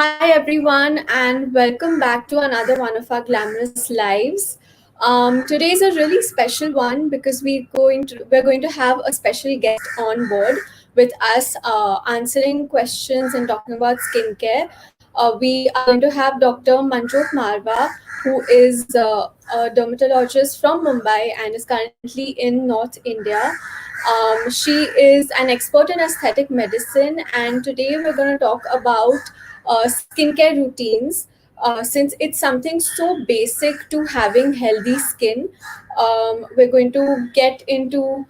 Hi everyone, and welcome back to another one of our glamorous lives. Today is a really special one because we're going to have a special guest on board with us, answering questions and talking about skincare. We are going to have Dr. Manjot Marwa, who is a dermatologist from Mumbai and is currently in North India. She is an expert in aesthetic medicine, and today we're going to talk about skincare routines. Since it's something so basic to having healthy skin, we're going to get into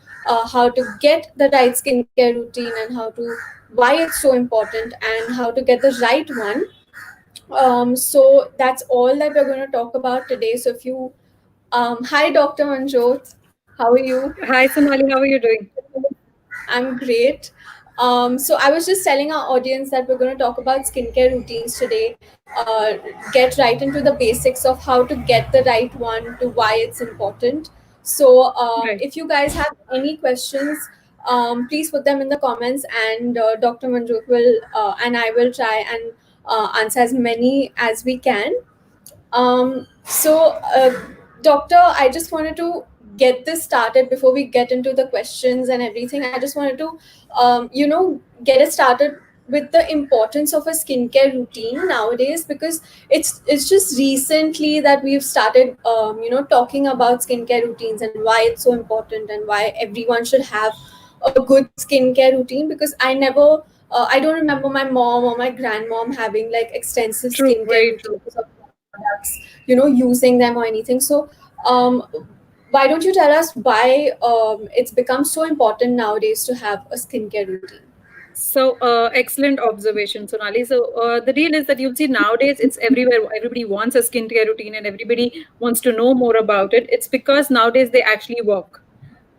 how to get the right skincare routine and why it's so important and how to get the right one. So that's all that we're going to talk about today. So if you, hi, Dr. Manjot, how are you? Hi, Sonali. How are you doing? I'm great. So I was just telling our audience that we're going to talk about skincare routines today. Get right into the basics of how to get the right one, to why it's important. So Right. if you guys have any questions, please put them in the comments, and Dr. Manjot will and I will try and answer as many as we can. Doctor, I just wanted to get this started before we get into the questions and everything. I just wanted to, get it started with the importance of a skincare routine nowadays because it's just recently that we've started, talking about skincare routines and why it's so important and why everyone should have a good skincare routine. Because I don't remember my mom or my grandmom having like extensive True. skincare Very true. routines or products, using them or anything. So, um, why don't you tell us why it's become so important nowadays to have a skincare routine? Excellent observation, Sonali. The deal is that you'll see nowadays it's everywhere. Everybody wants a skincare routine and everybody wants to know more about it. It's because nowadays they actually work.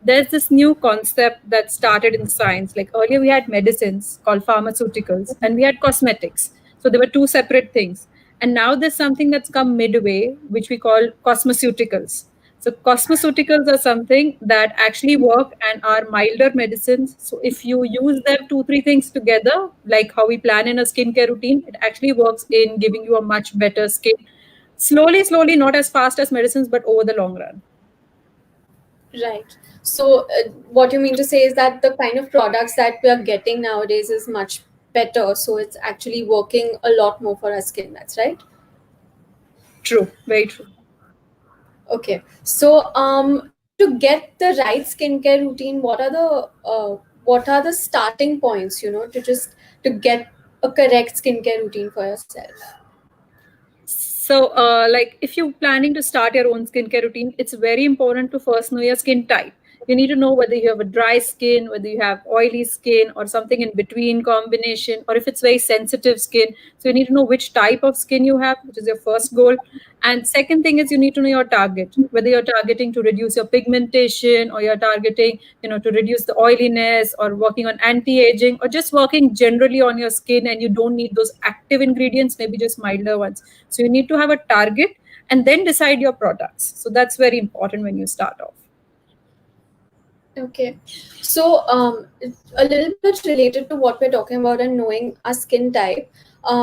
There's this new concept that started in science. Like earlier, we had medicines called pharmaceuticals and we had cosmetics. So there were two separate things. And now there's something that's come midway, which we call cosmeceuticals. So cosmeceuticals are something that actually work and are milder medicines. So if you use them two, three things together, like how we plan in a skincare routine, it actually works in giving you a much better skin. Slowly, slowly, not as fast as medicines, but over the long run. Right. So, what you mean to say is that the kind of products that we are getting nowadays is much better. So, it's actually working a lot more for our skin. That's right. True, very true. Okay. So, to get the right skincare routine, what are the starting points? To get a correct skincare routine for yourself. Like if you're planning to start your own skincare routine, it's very important to first know your skin type. You need to know whether you have a dry skin, whether you have oily skin, or something in between combination, or if it's very sensitive skin. So you need to know which type of skin you have, which is your first goal. And second thing is you need to know your target, whether you're targeting to reduce your pigmentation or you're targeting, to reduce the oiliness or working on anti-aging or just working generally on your skin and you don't need those active ingredients, maybe just milder ones. So you need to have a target and then decide your products. So that's very important when you start off. Okay. So, a little bit related to what we're talking about and knowing our skin type,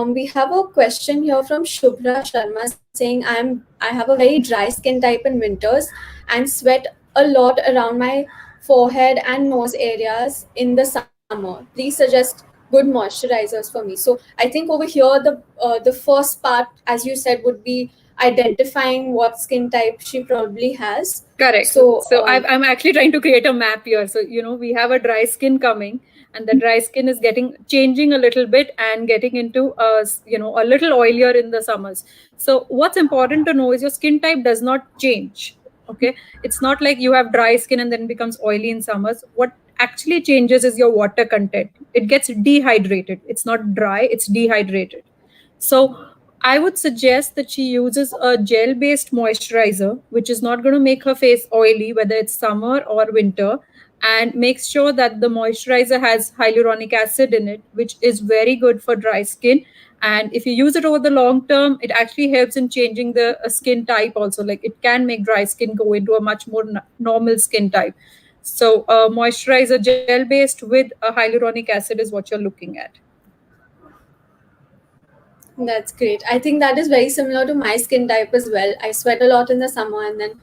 we have a question here from Shubhra Sharma saying, I have a very dry skin type in winters and sweat a lot around my forehead and nose areas in the summer. Please suggest good moisturizers for me. So, I think over here the first part, as you said, would be identifying what skin type she probably has. Correct. So, I'm actually trying to create a map here. So, we have a dry skin coming, and the dry skin is getting changing a little bit and getting into a little oilier in the summers. So, what's important to know is your skin type does not change. Okay, it's not like you have dry skin and then becomes oily in summers. What actually changes is your water content. It gets dehydrated. It's not dry. It's dehydrated. So I would suggest that she uses a gel based moisturizer, which is not going to make her face oily, whether it's summer or winter, and makes sure that the moisturizer has hyaluronic acid in it, which is very good for dry skin. And if you use it over the long term, it actually helps in changing the skin type also. Like it can make dry skin go into a much more normal skin type. So, moisturizer gel based with a hyaluronic acid is what you're looking at. That's great. I think that is very similar to my skin type as well. I sweat a lot in the summer, and then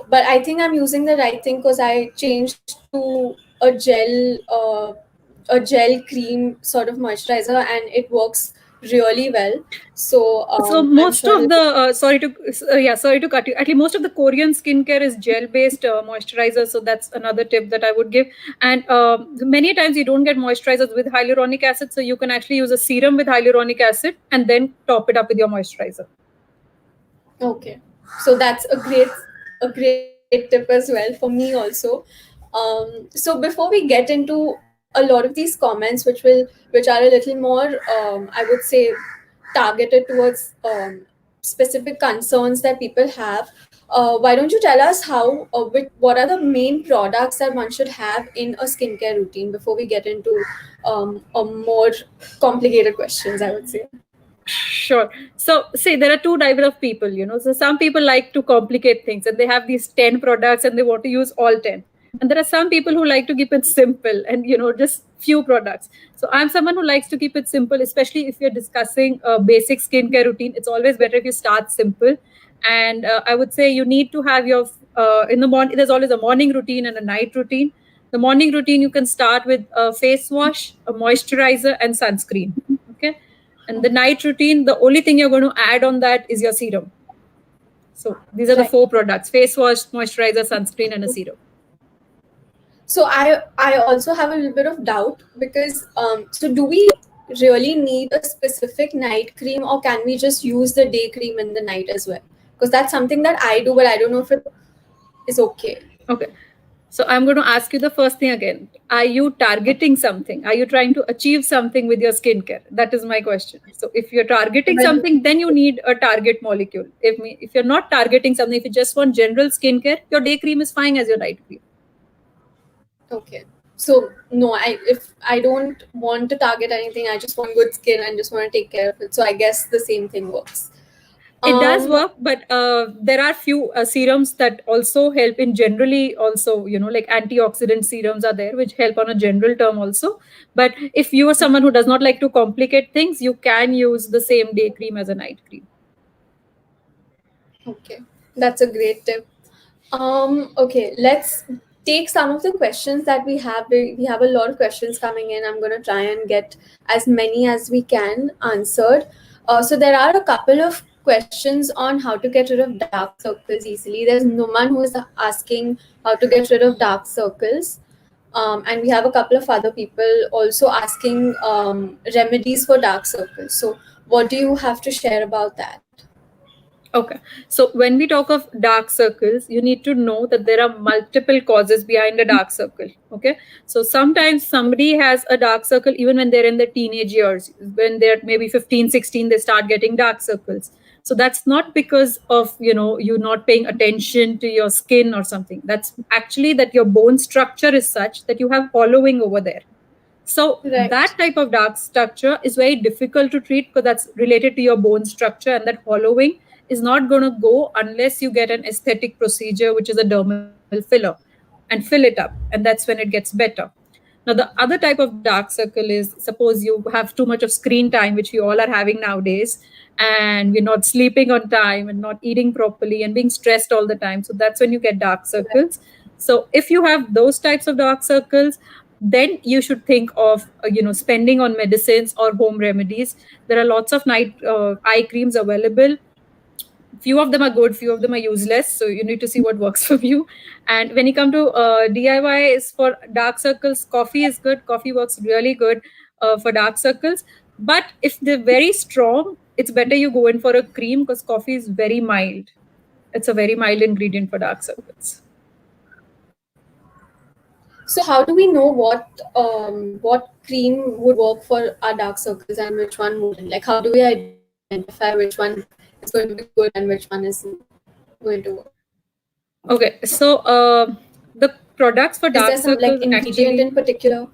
but I think I'm using the right thing because I changed to a gel cream sort of moisturizer, and it works really well. So So I'm most sure of it'll. the sorry to cut you. Actually, most of the Korean skincare is gel-based moisturizer. So that's another tip that I would give. And many times you don't get moisturizers with hyaluronic acid, so you can actually use a serum with hyaluronic acid and then top it up with your moisturizer. Okay, so that's a great tip as well for me also. So before we get into a lot of these comments, which are a little more, I would say, targeted towards specific concerns that people have, why don't you tell us what are the main products that one should have in a skincare routine before we get into a more complicated questions, I would say. Sure. So, say there are two types of people, you know. So, some people like to complicate things and they have these 10 products and they want to use all 10. And there are some people who like to keep it simple and, you know, just few products. So, I'm someone who likes to keep it simple, especially if you're discussing a basic skincare routine. It's always better if you start simple. And I would say you need to have in the morning, there's always a morning routine and a night routine. The morning routine, you can start with a face wash, a moisturizer, and sunscreen. Okay, and the night routine, the only thing you're going to add on that is your serum. So these are the Right. four products: face wash, moisturizer, sunscreen, and a serum. So I also have a little bit of doubt because so do we really need a specific night cream, or can we just use the day cream in the night as well? Because that's something that I do, but I don't know if it is okay. Okay. So I'm going to ask you the first thing again. Are you targeting something? Are you trying to achieve something with your skincare? That is my question. So if you're targeting Well, something, then you need a target molecule. If you're not targeting something, if you just want general skincare, your day cream is fine as your night cream. okay. So no, if I don't want to target anything, I just want good skin and just want to take care of it. So I guess the same thing works. It does Um, work, but there are few serums that also help in generally also, you know, like antioxidant serums are there, which help on a general term also. But if you are someone who does not like to complicate things, you can use the same day cream as a night cream. okay, that's a great tip. Okay, let's take some of the questions that we have. We have a lot of questions coming in. I'm going to try and get as many as we can answered. So there are a couple of questions on how to get rid of dark circles easily. There's Numan who is asking how to get rid of dark circles. And we have a couple of other people also asking remedies for dark circles. So what do you have to share about that? Okay. So when we talk of dark circles, you need to know that there are multiple causes behind a dark circle. Okay. So sometimes somebody has a dark circle even when they're in their teenage years. When they're maybe 15, 16, they start getting dark circles. So that's not because of, you know, you not paying attention to your skin or something. That's actually that your bone structure is such that you have hollowing over there. So Right. that type of dark structure is very difficult to treat because that's related to your bone structure, and that hollowing is not going to go unless you get an aesthetic procedure, which is a dermal filler, and fill it up, and that's when it gets better. Now, the other type of dark circle is suppose you have too much of screen time, which we all are having nowadays, and we're not sleeping on time and not eating properly and being stressed all the time. So that's when you get dark circles. So if you have those types of dark circles, then you should think of spending on medicines or home remedies. There are lots of night eye creams available. Few of them are good, few of them are useless, so you need to see what works for you. And when you come to DIY is for dark circles, coffee is good. Coffee works really good for dark circles. But if they're very strong, it's better you go in for a cream because coffee is very mild. It's a very mild ingredient for dark circles. So how do we know what cream would work for our dark circles and which one wouldn't? Like how do we identify which one is going to be good and which one isn't going to work? Okay, so the products for Is there dark some like circles ingredient actually in particular?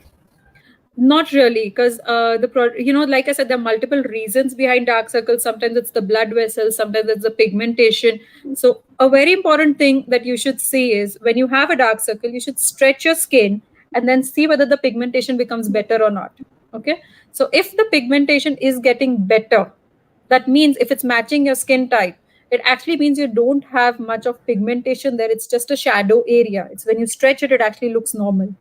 not really, because like I said, there are multiple reasons behind dark circles. Sometimes it's the blood vessels, sometimes it's the pigmentation. So a very important thing that you should see is when you have a dark circle, you should stretch your skin and then see whether the pigmentation becomes better or not. Okay, so if the pigmentation is getting better, That means if it's matching your skin type, it actually means you don't have much of pigmentation there. It's just a shadow area. It's when you stretch it, it actually looks normal.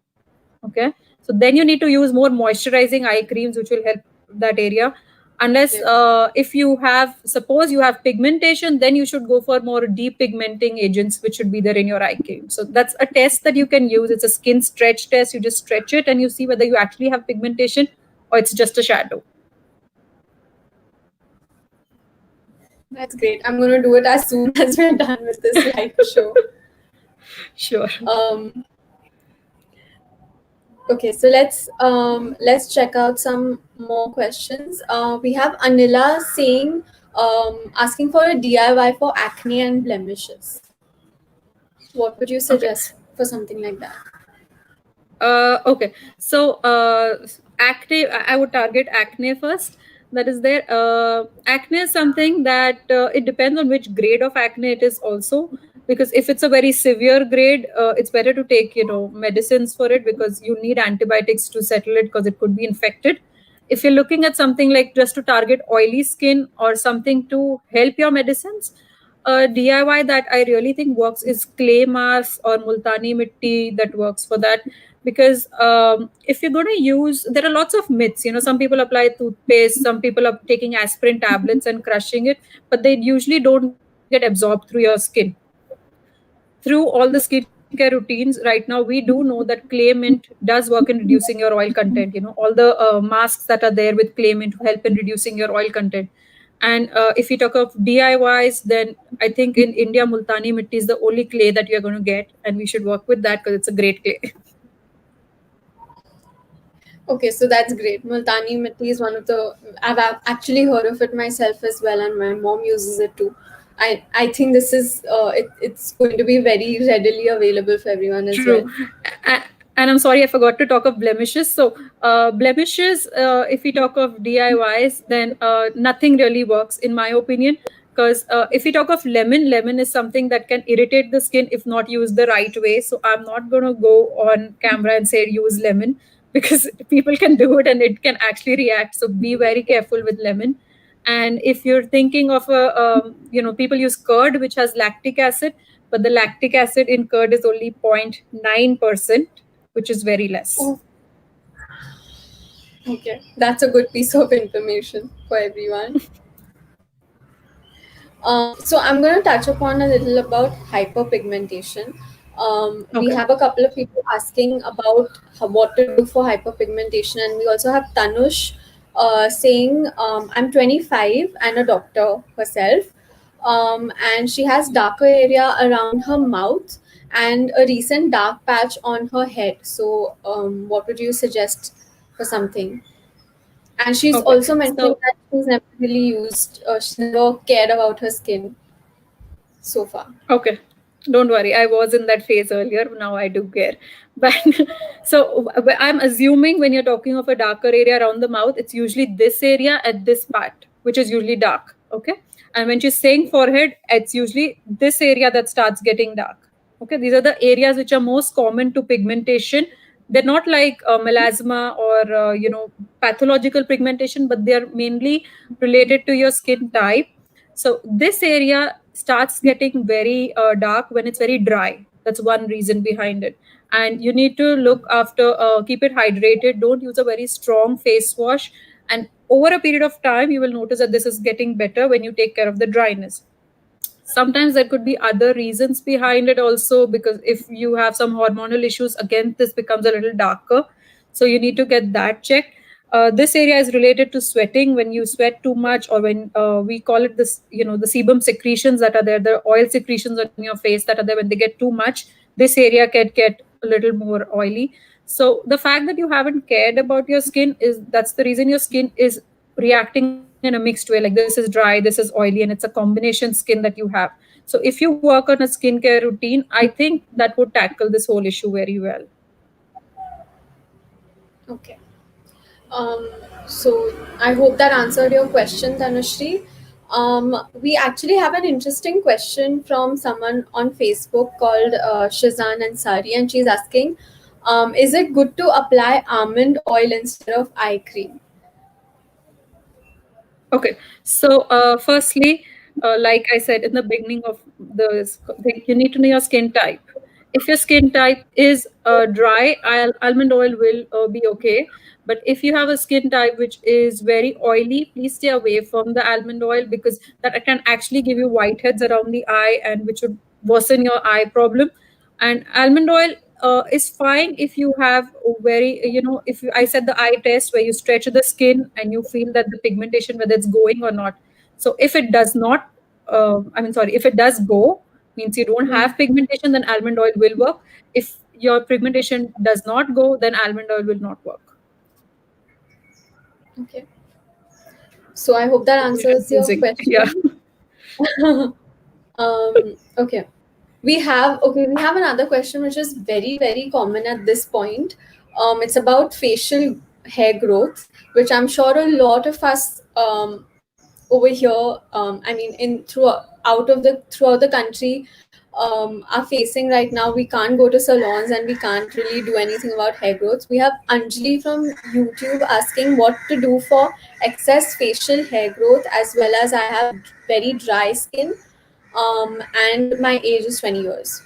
Okay, so then you need to use more moisturizing eye creams which will help that area. Unless Yep. if you have, suppose you have pigmentation, then you should go for more depigmenting agents which should be there in your eye cream. So that's a test that you can use. It's a skin stretch test. You just stretch it and you see whether you actually have pigmentation or it's just a shadow. That's great. I'm going to do it as soon as we're done with this live show. Sure. Okay, so let's check out some more questions. We have Anila saying, asking for a DIY for acne and blemishes. What would you suggest for something like that? Okay, so acne, I would target acne first. That is there. Acne is something that it depends on which grade of acne it is also. Because if it's a very severe grade, it's better to take medicines for it, because you need antibiotics to settle it, because it could be infected. If you're looking at something like just to target oily skin or something to help your medicines, DIY that I really think works is clay mask or multani mitti, that works for that. Because if you're going to use, there are lots of myths. Some people apply toothpaste, some people are taking aspirin tablets and crushing it, but they usually don't get absorbed through your skin. Through all the skincare routines right now, we do know that clay mint does work in reducing your oil content. All the masks that are there with clay mint help in reducing your oil content. And if you talk of DIYs, then I think in India, multani mitti is the only clay that you're going to get, and we should work with that because it's a great clay. Okay, so that's great. Multani mitti is one of the, I've actually heard of it myself as well, and my mom uses it too. I think this is it's going to be very readily available for everyone as True. well. And I'm sorry, I forgot to talk of blemishes. So, blemishes, if we talk of DIYs, then nothing really works, in my opinion. Because if we talk of lemon is something that can irritate the skin if not used the right way. So, I'm not going to go on camera and say use lemon, because people can do it and it can actually react. So, be very careful with lemon. And if you're thinking of people use curd, which has lactic acid, but the lactic acid in curd is only 0.9%, which is very less. Oh. Okay, that's a good piece of information for everyone. So I'm going to touch upon a little about hyperpigmentation. We have a couple of people asking about what to do for hyperpigmentation, and we also have Tanush saying, I'm 25 and a doctor herself, and she has darker area around her mouth and a recent dark patch on her head. So what would you suggest for something? And she's also mentioning that she's never really she's never cared about her skin so far. Okay. Don't worry. I was in that phase earlier. Now I do care. But so I'm assuming when you're talking of a darker area around the mouth, it's usually this area at this part, which is usually dark. Okay. And when she's saying forehead, it's usually this area that starts getting dark. Okay. These are the areas which are most common to pigmentation. They're not like melasma or, pathological pigmentation, but they're mainly related to your skin type. So this area starts getting very dark when it's very dry. That's one reason behind it. And you need to look after, keep it hydrated. Don't use a very strong face wash. And over a period of time, you will notice that this is getting better when you take care of the dryness. Sometimes there could be other reasons behind it also, because if you have some hormonal issues, again, this becomes a little darker. So you need to get that checked. This area is related to sweating. When you sweat too much, or when we call it this, the sebum secretions that are there, the oil secretions on your face that are there, when they get too much, this area can get a little more oily. So the fact that you haven't cared about your skin, that's the reason your skin is reacting in a mixed way. Like, this is dry, this is oily, and it's a combination skin that you have. So if you work on a skincare routine, I think that would tackle this whole issue very well. Okay. So I hope that answered your question, Tanushri. We actually have an interesting question from someone on Facebook called Shazan Ansari, and she's asking, is it good to apply almond oil instead of eye cream? Okay. So, firstly, like I said in the beginning of this thing, you need to know your skin type. If your skin type is dry, almond oil will be okay. But if you have a skin type which is very oily, please stay away from the almond oil, because that can actually give you whiteheads around the eye, and which would worsen your eye problem. And almond oil is fine if you have very, if I said the eye test where you stretch the skin and you feel that the pigmentation, whether it's going or not. So if it does not, sorry, if it does go, means you don't Hmm. have pigmentation, then almond oil will work. If your pigmentation does not go, then almond oil will not work. Okay. So I hope that Very answers your confusing. Yeah. question. Okay. We have another question which is very, very common at this point. It's about facial hair growth, which I'm sure a lot of us over here, I mean, throughout the country, are facing right now. We can't go to salons and we can't really do anything about hair growth. We have Anjali from YouTube asking what to do for excess facial hair growth, as well as I have very dry skin, and my age is 20 years.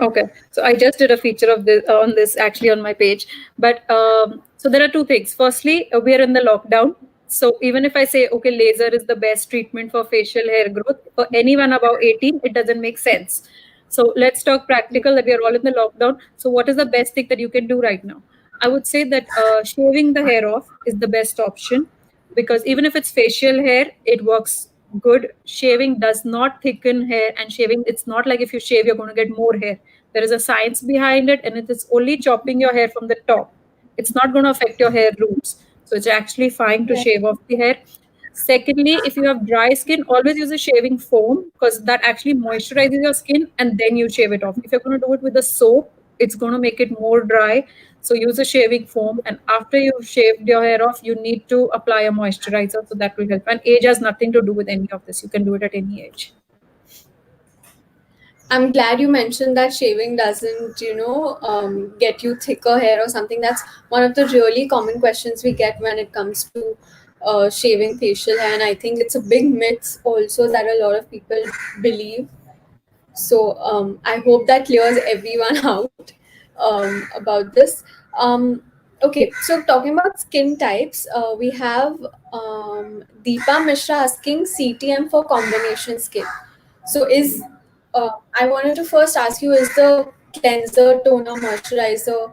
Okay, so I just did a feature of this on this actually on my page. But so there are two things. Firstly, we are in the lockdown. So even if I say, okay, laser is the best treatment for facial hair growth for anyone above 18, it doesn't make sense. So let's talk practical, that we are all in the lockdown. So what is the best thing that you can do right now? I would say that shaving the hair off is the best option, because even if it's facial hair, it works good. Shaving does not thicken hair, and shaving, it's not like if you shave you're going to get more hair. There is a science behind it, and it is only chopping your hair from the top. It's not going to affect your hair roots, so it's actually fine to Right. shave off the hair. Secondly, if you have dry skin, always use a shaving foam, because that actually moisturizes your skin, and then you shave it off. If you're going to do it with a soap, it's going to make it more dry. So use a shaving foam, and after you've shaved your hair off, you need to apply a moisturizer, so that will help. And age has nothing to do with any of this. You can do it at any age. I'm glad you mentioned that shaving doesn't, get you thicker hair or something. That's one of the really common questions we get when it comes to shaving facial hair. And I think it's a big myth also that a lot of people believe. So I hope that clears everyone out about this. Okay, so talking about skin types, we have Deepa Mishra asking CTM for combination skin. So I wanted to first ask you, is the cleanser, toner, moisturizer,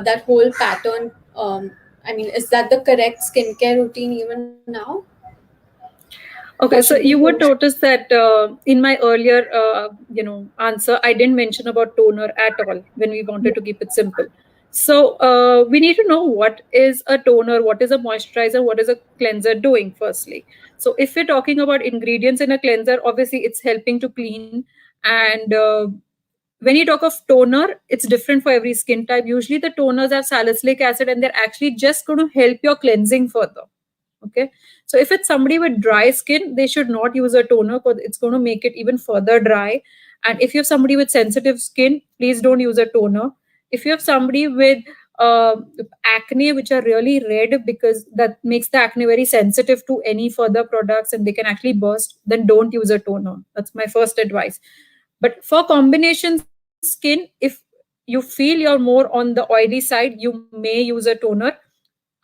that whole pattern, I mean, is that the correct skincare routine even now? Or should Okay, we so go? you would notice that in my earlier, answer, I didn't mention about toner at all when we wanted to keep it simple. So we need to know what is a toner, what is a moisturizer, what is a cleanser doing. Firstly, so if we're talking about ingredients in a cleanser, obviously it's helping to clean. And when you talk of toner, it's different for every skin type. Usually, the toners have salicylic acid, and they're actually just going to help your cleansing further. Okay, so if it's somebody with dry skin, they should not use a toner, because it's going to make it even further dry. And if you have somebody with sensitive skin, please don't use a toner. If you have somebody with uh, acne which are really red, because that makes the acne very sensitive to any further products and they can actually burst, then don't use a toner. That's my first advice. But for combination skin, if you feel you're more on the oily side, you may use a toner.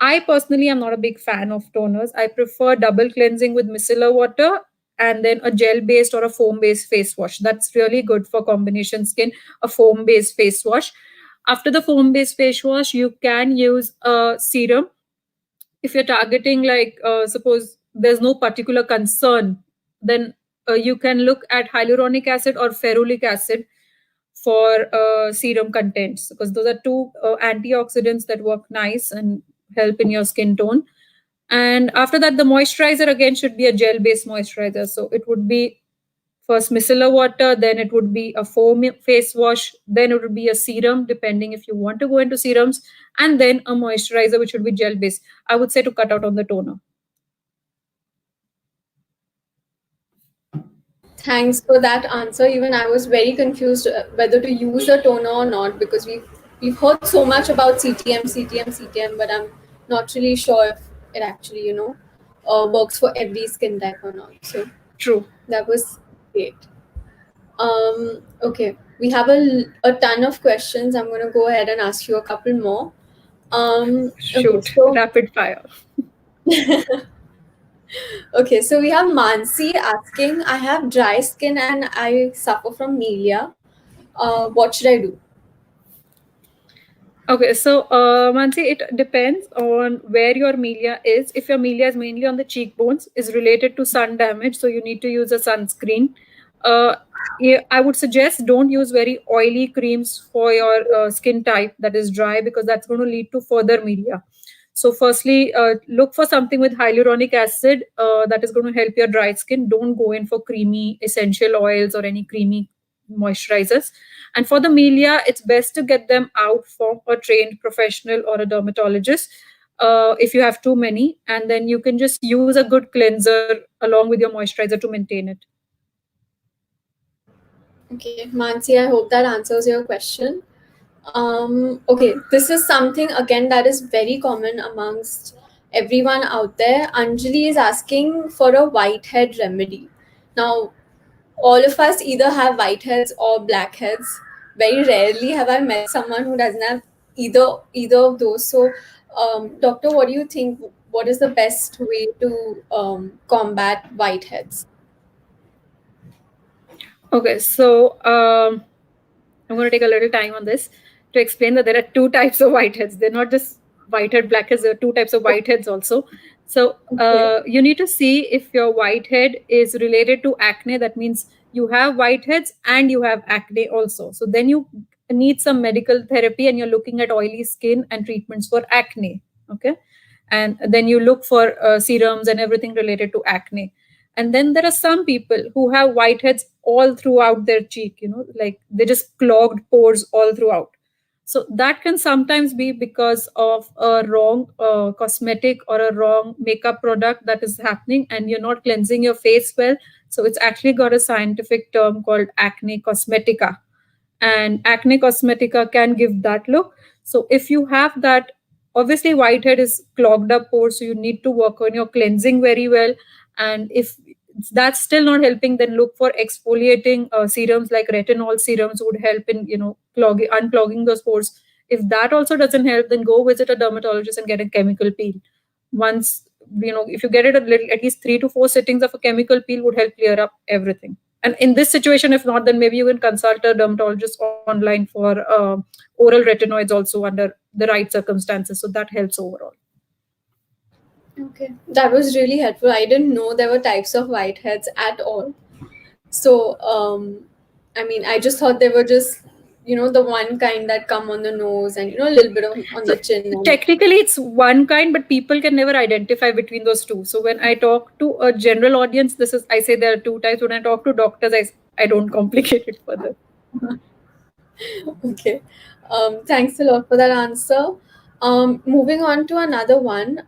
I personally am not a big fan of toners. I prefer double cleansing with micellar water and then a gel based or a foam based face wash. That's really good for combination skin, a foam based face wash. After the foam based face wash, you can use a serum. If you're targeting, like, suppose there's no particular concern, then you can look at hyaluronic acid or ferulic acid for serum contents, because those are two antioxidants that work nice and help in your skin tone. And after that, the moisturizer again should be a gel based moisturizer. So it would be first micellar water, then it would be a foam face wash, then it would be a serum, depending if you want to go into serums, and then a moisturizer, which would be gel based. I would say to cut out on the toner. Thanks for that answer. Even I was very confused whether to use a toner or not, because we've heard so much about CTM, CTM, CTM, but I'm not really sure if it actually, works for every skin type or not. So True. that was great. Okay, we have a ton of questions. I'm going to go ahead and ask you a couple more. Okay, Shoot, so rapid fire. okay, so we have Mansi asking, I have dry skin and I suffer from melia. What should I do? Okay, so Mansi, it depends on where your melia is. If your melia is mainly on the cheekbones, is related to sun damage, so you need to use a sunscreen. Uh, yeah, I would suggest don't use very oily creams for your skin type that is dry, because that's going to lead to further melia. So, firstly, look for something with hyaluronic acid that is going to help your dry skin. Don't go in for creamy essential oils or any creamy moisturizers. And for the melia, it's best to get them out from a trained professional or a dermatologist if you have too many. And then you can just use a good cleanser along with your moisturizer to maintain it. Okay, Mansi, I hope that answers your question. Okay, this is something again that is very common amongst everyone out there. Anjali is asking for a whitehead remedy. Now, all of us either have whiteheads or blackheads. Very rarely have I met someone who doesn't have either of those. So, doctor, what do you think? What is the best way to combat whiteheads? Okay, so I'm going to take a little time on this to explain that there are two types of whiteheads. They're not just whitehead, blackheads, there are two types of whiteheads also. So Okay. you need to see if your whitehead is related to acne. That means you have whiteheads and you have acne also. So then you need some medical therapy and you're looking at oily skin and treatments for acne. Okay. And then you look for serums and everything related to acne. And then there are some people who have whiteheads all throughout their cheek, like they just clogged pores all throughout. So that can sometimes be because of a wrong cosmetic or a wrong makeup product that is happening, and you're not cleansing your face well. So it's actually got a scientific term called acne cosmetica, and acne cosmetica can give that look. So if you have that, obviously whitehead is clogged up pores, so you need to work on your cleansing very well. And if that's still not helping, then look for exfoliating serums, like retinol serums would help in unclogging those pores. If that also doesn't help, then go visit a dermatologist and get a chemical peel. Once, if you get it a little, at least 3 to 4 sittings of a chemical peel would help clear up everything. And in this situation, if not, then maybe you can consult a dermatologist online for oral retinoids also under the right circumstances. So that helps overall. Okay, that was really helpful. I didn't know there were types of whiteheads at all. So, I mean, I just thought they were just, the one kind that come on the nose and, a little bit on So the chin. And technically, it's one kind, but people can never identify between those two. So when I talk to a general audience, I say there are two types. When I talk to doctors, I don't complicate it further. okay, thanks a lot for that answer. Moving on to another one.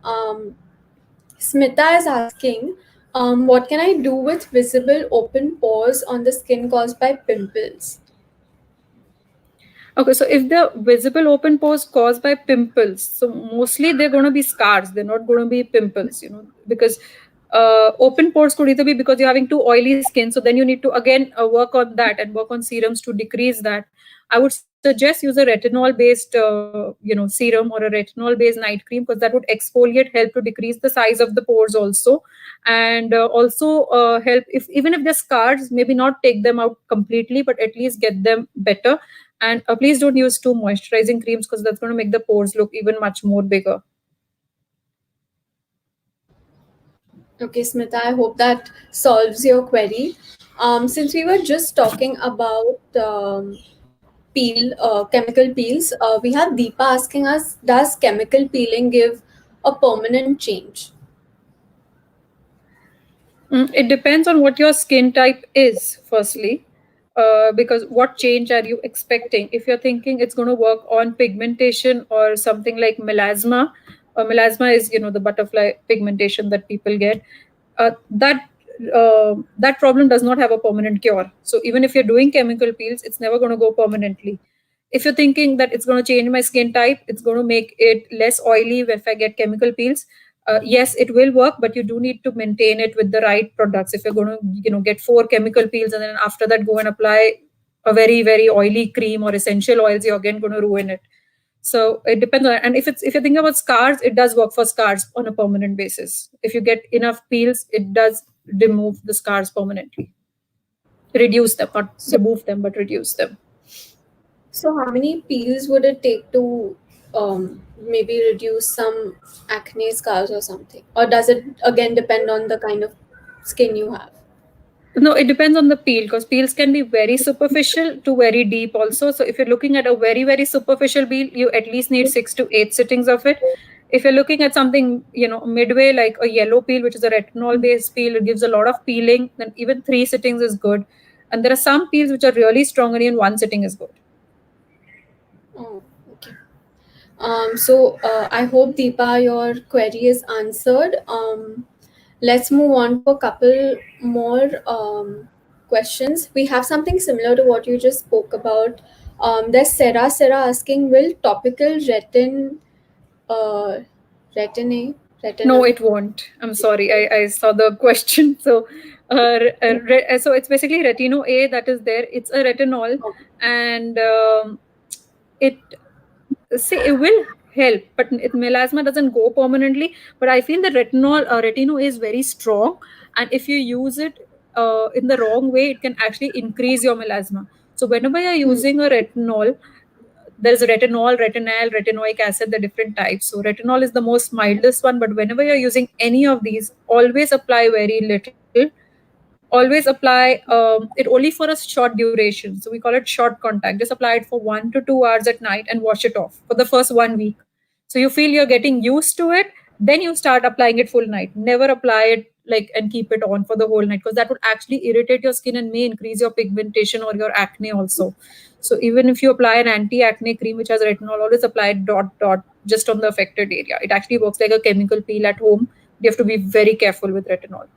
Smita is asking, what can I do with visible open pores on the skin caused by pimples? Okay, so if the visible open pores caused by pimples, so mostly they're going to be scars. They're not going to be pimples, because open pores could either be because you're having too oily skin. So then you need to again work on that and work on serums to decrease that. I would suggest use a retinol-based, serum or a retinol-based night cream, because that would exfoliate, help to decrease the size of the pores also, and also help if even if they're scars, maybe not take them out completely, but at least get them better. And please don't use too moisturizing creams, because that's going to make the pores look even much more bigger. Okay, Smita, I hope that solves your query. Since we were just talking about chemical peels, we have Deepa asking us, does chemical peeling give a permanent change? It depends on what your skin type is, firstly, because what change are you expecting? If you're thinking it's going to work on pigmentation or something like melasma, melasma is, the butterfly pigmentation that people get. That problem does not have a permanent cure. So even if you're doing chemical peels, it's never going to go permanently. If you're thinking that it's going to change my skin type, it's going to make it less oily if I get chemical peels, yes, it will work, but you do need to maintain it with the right products. If you're going to, get 4 chemical peels and then after that go and apply a very, very oily cream or essential oils, you're again going to ruin it. So it depends on, and if you think about scars, it does work for scars on a permanent basis. If you get enough peels, it does remove the scars permanently. Reduce them, not So, remove them, but reduce them. so how many peels would it take to maybe reduce some acne scars or something? Or does it again depend on the kind of skin you have? No, it depends on the peel because peels can be very superficial to very deep also. So if you're looking at a very, very superficial peel, you at least need 6 to 8 sittings of it. If you're looking at something, midway like a yellow peel, which is a retinol based peel, it gives a lot of peeling, then even 3 sittings is good. And there are some peels which are really strong and even 1 sitting is good. Oh, okay. So I hope Deepa, your query is answered. Let's move on to a couple more questions. We have something similar to what you just spoke about. There's Sarah asking, will topical uh, retin-A, No, retinol? it won't. I'm sorry. I saw the question. So, so it's basically retino A that is there. It's a retinol, and it it will help, but melasma doesn't go permanently. But I feel that retino A is very strong, and if you use it in the wrong way, it can actually increase your melasma. So whenever you're Hmm. using a retinol, there is retinol, retinal, retinoic acid, the different types. So retinol is the most mildest one, but whenever you're using any of these, always apply very little. Always apply it only for a short duration. So we call it short contact. Just apply it for 1 to 2 hours at night and wash it off for the first 1 week. So you feel you're getting used to it, then you start applying it full night. Never apply it like and keep it on for the whole night because that would actually irritate your skin and may increase your pigmentation or your acne also. So even if you apply an anti-acne cream which has retinol, always apply it dot just on the affected area. It actually works like a chemical peel at home. You have to be very careful with retinol.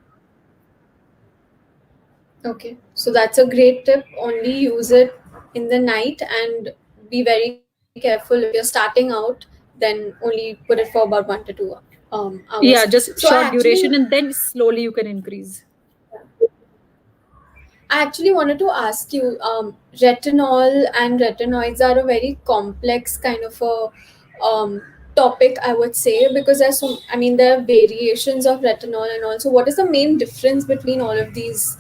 Okay, so that's a great tip. Only use it in the night and be very careful. If you're starting out, then only put it for about 1 to 2 hours. Yeah, So just short duration and then slowly you can increase. I actually wanted to ask you, retinol and retinoids are a very complex kind of a topic, I would say, because there are variations of retinol, and also what is the main difference between all of these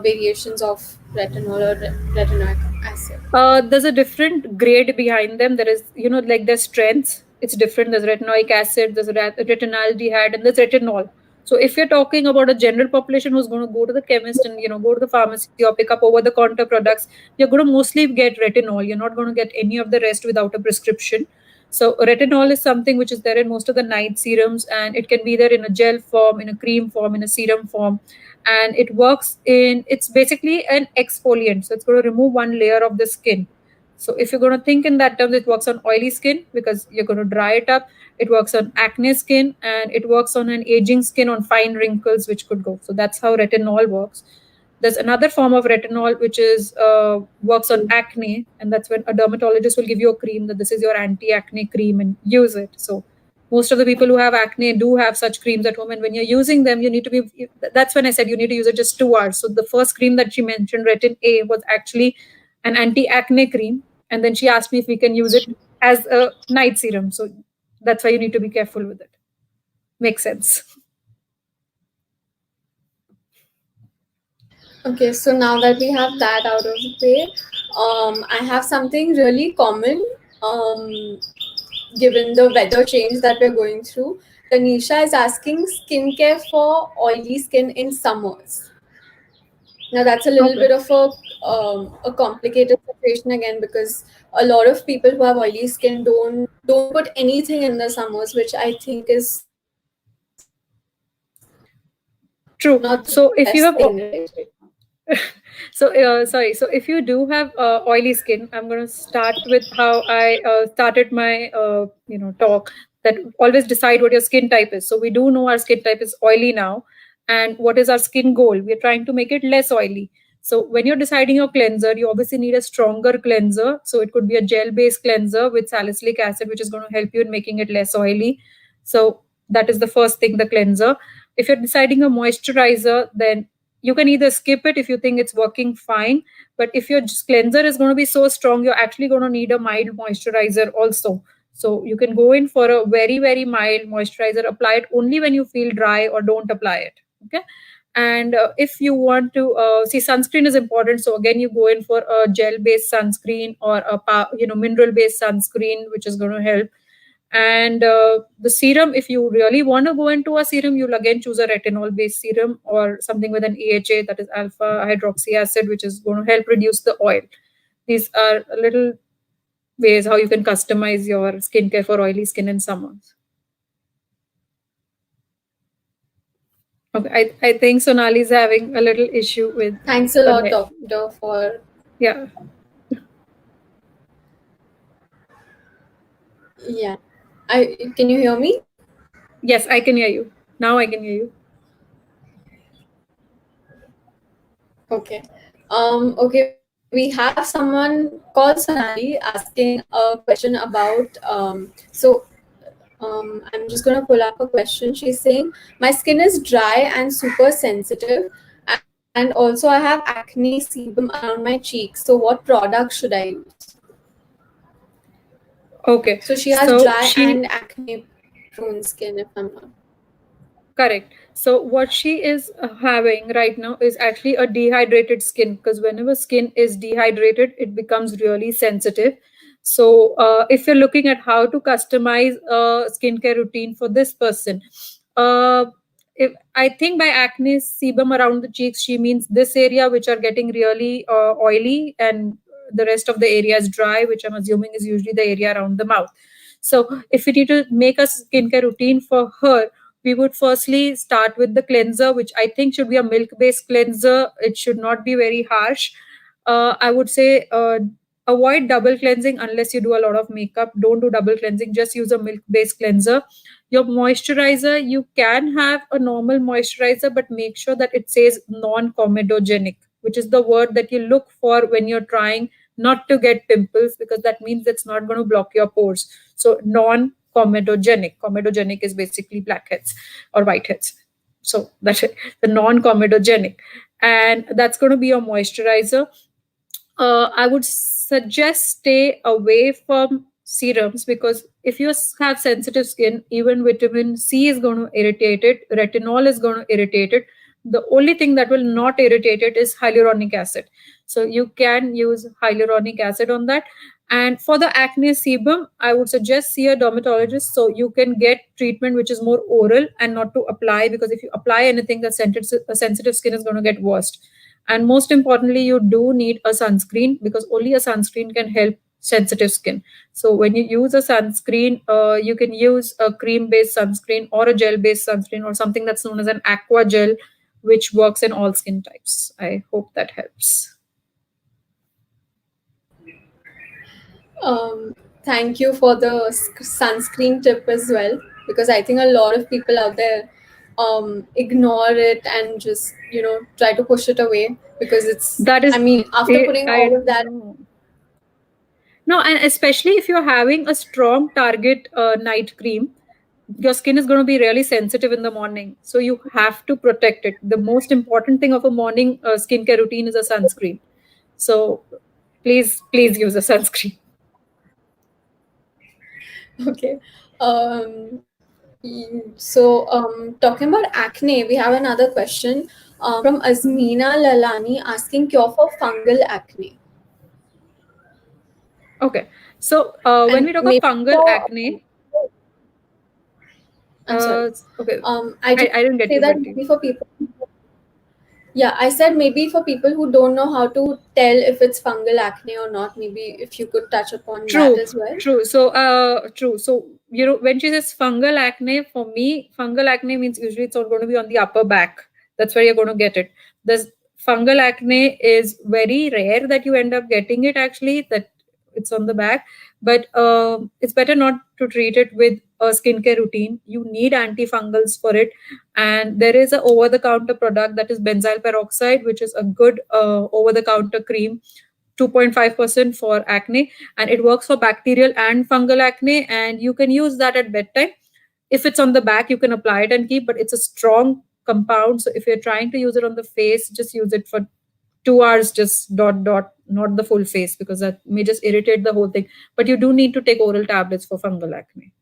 variations of retinol or retinoic acid? There's a different grade behind them. There is, like their strengths. It's different. There's retinoic acid, there's retinaldehyde, and there's retinol. So if you're talking about a general population who's going to go to the chemist and go to the pharmacy or pick up over-the-counter products, you're going to mostly get retinol. You're not going to get any of the rest without a prescription. So retinol is something which is there in most of the night serums, and it can be there in a gel form, in a cream form, in a serum form, and it's basically an exfoliant. So it's going to remove one layer of the skin. So if you're going to think in that terms, it works on oily skin because you're going to dry it up. It works on acne skin, and it works on an aging skin on fine wrinkles which could go. So that's how retinol works. There's another form of retinol which is works on acne, and that's when a dermatologist will give you a cream that this is your anti-acne cream and use it. So most of the people who have acne do have such creams at home, and when you're using them, you need to be. That's when I said you need to use it just 2 hours. So the first cream that she mentioned, Retin A, was actually an anti-acne cream, and then she asked me if we can use it as a night serum. So that's why you need to be careful with it. Makes sense. Okay, so now that we have that out of the way, I have something really common. Given the weather change that we're going through, Tanisha is asking skincare for oily skin in summers. Now that's a little Okay. bit of a complicated situation again, because a lot of people who have oily skin don't put anything in the summers, which I think is True. not the So if you best have thing, right? sorry, so if you do have oily skin, I'm going to start with how I started my talk, that always decide what your skin type is. So we do know our skin type is oily now, and what is our skin goal? We're trying to make it less oily. So when you're deciding your cleanser, you obviously need a stronger cleanser. So it could be a gel based cleanser with salicylic acid, which is going to help you in making it less oily. So That is the first thing, the cleanser. If you're deciding a moisturizer, then you can either skip it if you think it's working fine. But if your cleanser is going to be so strong, you're actually going to need a mild moisturizer also. So you can go in for a very, very mild moisturizer. Apply it only when you feel dry, or don't apply it. Okay. And if you want to see, sunscreen is important. So again, you go in for a gel based sunscreen, or a mineral based sunscreen, which is going to help. And the serum, if you really want to go into a serum, you'll again choose a retinol based serum, or something with an AHA, that is alpha hydroxy acid, which is going to help reduce the oil. These are a little ways how you can customize your skincare for oily skin in summers. Okay, I think Sonali is having a little issue with. Thanks a lot, doctor, for. Yeah. Yeah. Can you hear me? Yes, I can hear you. Now I can hear you. Okay. Okay. We have someone called Sonali asking a question about. I'm just going to pull up a question. She's saying, my skin is dry and super sensitive, and also I have acne sebum around my cheeks. So what product should I use? Okay. So she has dry and acne prone skin, if I'm not. Correct. So what she is having right now is actually a dehydrated skin, because whenever skin is dehydrated, it becomes really sensitive. So if you're looking at how to customize a skincare routine for this person, if I think by acne sebum around the cheeks, she means this area which are getting really oily, and the rest of the area is dry, which I'm assuming is usually the area around the mouth. So if we need to make a skincare routine for her, we would firstly start with the cleanser, which I think should be a milk-based cleanser. It should not be very harsh. I would say avoid double cleansing unless you do a lot of makeup. Don't do double cleansing. Just use a milk-based cleanser. Your moisturizer, you can have a normal moisturizer, but make sure that it says non-comedogenic, which is the word that you look for when you're trying not to get pimples, because that means it's not going to block your pores. So non-comedogenic. Comedogenic is basically blackheads or whiteheads. So that's it, the non-comedogenic. And that's going to be your moisturizer. I would suggest stay away from serums, because if you have sensitive skin, even vitamin C is going to irritate it, retinol is going to irritate it. The only thing that will not irritate it is hyaluronic acid. So you can use hyaluronic acid on that. And for the acne sebum, I would suggest see a dermatologist, so you can get treatment which is more oral and not to apply, because if you apply anything, the sensitive skin is going to get worse. And most importantly, you do need a sunscreen, because only a sunscreen can help sensitive skin. So when you use a sunscreen, you can use a cream-based sunscreen or a gel-based sunscreen, or something that's known as an aqua gel, which works in all skin types. I hope that helps. Thank you for the sunscreen tip as well, because I think a lot of people out there ignore it and just try to push it away, because it's that is, I mean, after putting all of that. No, and especially if you're having a strong Target night cream, your skin is going to be really sensitive in the morning. So you have to protect it. The most important thing of a morning skincare routine is a sunscreen. So please use a sunscreen. Okay. Talking about acne, we have another question from Azmeena Lalani asking cure for fungal acne. Okay. So when we talk about fungal acne, I'm sorry. Okay. I didn't get say that maybe for people. Yeah, I said maybe for people who don't know how to tell if it's fungal acne or not, maybe if you could touch upon that as well. True. So, true. So, when she says fungal acne, for me, fungal acne means usually it's not going to be on the upper back. That's where you're going to get it. The fungal acne is very rare that you end up getting it, actually, that it's on the back. But it's better not to treat it with a skincare routine. You need antifungals for it. And there is a over-the-counter product that is benzyl peroxide, which is a good over-the-counter cream, 2.5% for acne, and it works for bacterial and fungal acne, and you can use that at bedtime. If it's on the back, you can apply it and keep, but it's a strong compound. So if you're trying to use it on the face, just use it for 2 hours, just dot, not the full face, because that may just irritate the whole thing. But you do need to take oral tablets for fungal acne.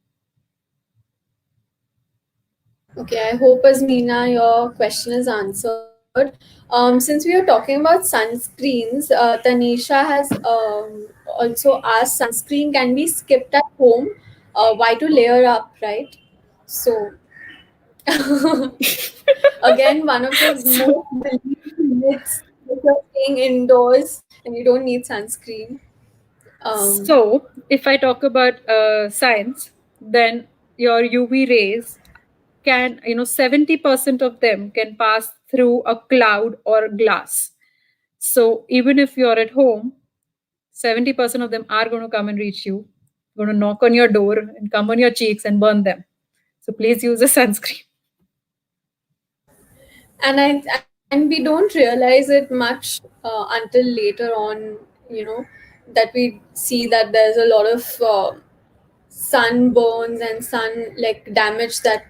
Okay, I hope, Asmina, your question is answered. Since we are talking about sunscreens, Tanisha has also asked, sunscreen can be skipped at home. Why to layer up, right? So, again, one of the So, most believed myths, if you're staying indoors and you don't need sunscreen. Um, so if I talk about science, then your UV rays can, 70% of them can pass through a cloud or glass. So even if you're at home, 70% of them are going to come and reach you, going to knock on your door and come on your cheeks and burn them. So please use a sunscreen. and we don't realize it much until later on, you know, that we see that there's a lot of sunburns and sun like damage that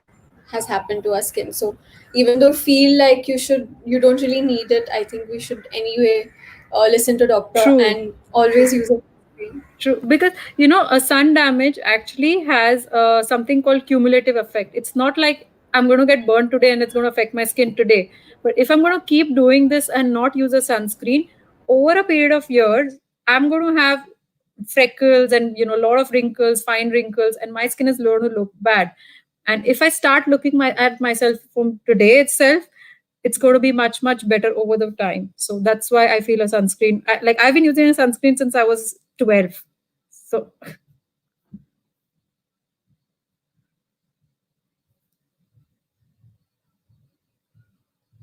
has happened to our skin. So even though feel like you don't really need it, I think we should anyway listen to doctor True. and always use a sunscreen. True, because a sun damage actually has something called cumulative effect. It's not like I'm going to get burned today and it's going to affect my skin today. But if I'm going to keep doing this and not use a sunscreen over a period of years, I'm going to have freckles and a lot of wrinkles, fine wrinkles, and my skin is going to look bad. And if I start looking at myself from today itself, it's going to be much better over the time. So that's why I feel a sunscreen. I've been using a sunscreen since I was 12. So,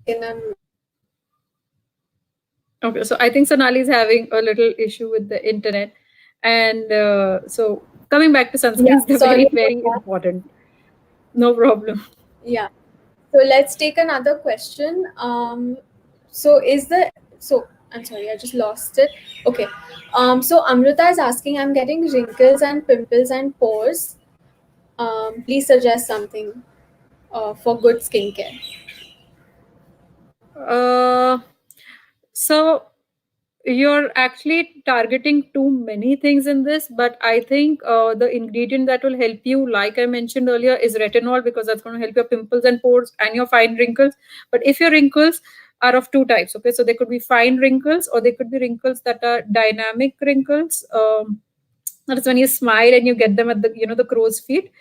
Skin and okay, so I think Sonali is having a little issue with the internet. And so coming back to yeah, sunscreens, they're sorry very about important. No problem. that. Yeah. So let's take another question. So is the so I'm sorry, I just lost it. Okay. So Amrita is asking, I'm getting wrinkles and pimples and pores. Please suggest something for good skincare. Uh, so you're actually targeting too many things in this, but I think the ingredient that will help you, like I mentioned earlier, is retinol, because that's going to help your pimples and pores and your fine wrinkles. But if your wrinkles are of two types, okay, so they could be fine wrinkles or they could be wrinkles that are dynamic wrinkles. That is when you smile and you get them at the crow's feet.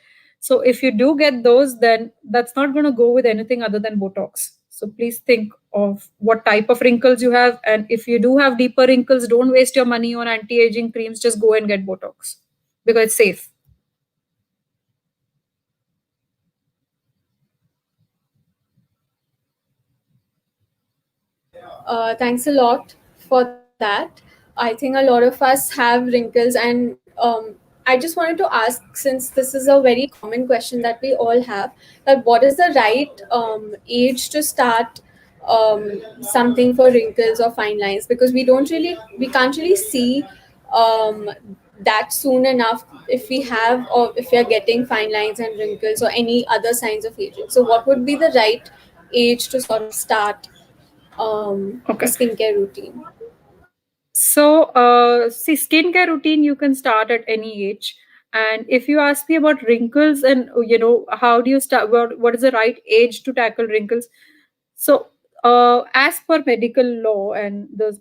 So if you do get those, then that's not going to go with anything other than Botox. So please think of what type of wrinkles you have. And if you do have deeper wrinkles, don't waste your money on anti-aging creams. Just go and get Botox because it's safe. Thanks a lot for that. I think a lot of us have wrinkles, and I just wanted to ask, since this is a very common question that we all have, that what is the right age to start something for wrinkles or fine lines? Because we can't really see um, that soon enough if we have or if we are getting fine lines and wrinkles or any other signs of aging. So, what would be the right age to sort of start a Okay. skincare routine? So, see, skincare routine you can start at any age. And if you ask me about wrinkles and how do you start, what is the right age to tackle wrinkles? So, as per medical law and the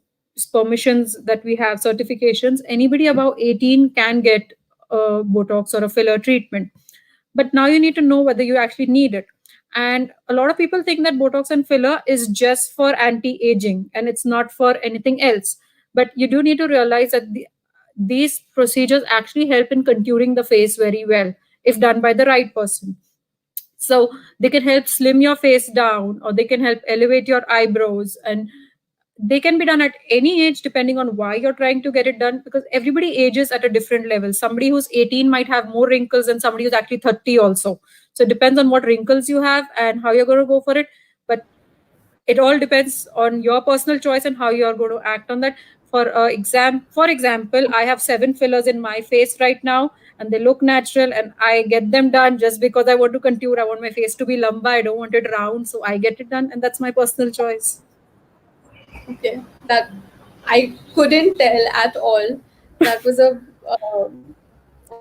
permissions that we have, certifications, anybody above 18 can get Botox or a filler treatment. But now you need to know whether you actually need it. And a lot of people think that Botox and filler is just for anti aging and it's not for anything else. But you do need to realize that these procedures actually help in contouring the face very well if done by the right person. So they can help slim your face down, or they can help elevate your eyebrows, and they can be done at any age depending on why you're trying to get it done, because everybody ages at a different level. Somebody who's 18 might have more wrinkles than somebody who's actually 30 also. So it depends on what wrinkles you have and how you're going to go for it. But it all depends on your personal choice and how you are going to act on that. For example, I have 7 fillers in my face right now, and they look natural, and I get them done just because I want to contour. I want my face to be lamba. I don't want it round, so I get it done, and that's my personal choice. Okay, that I couldn't tell at all. That was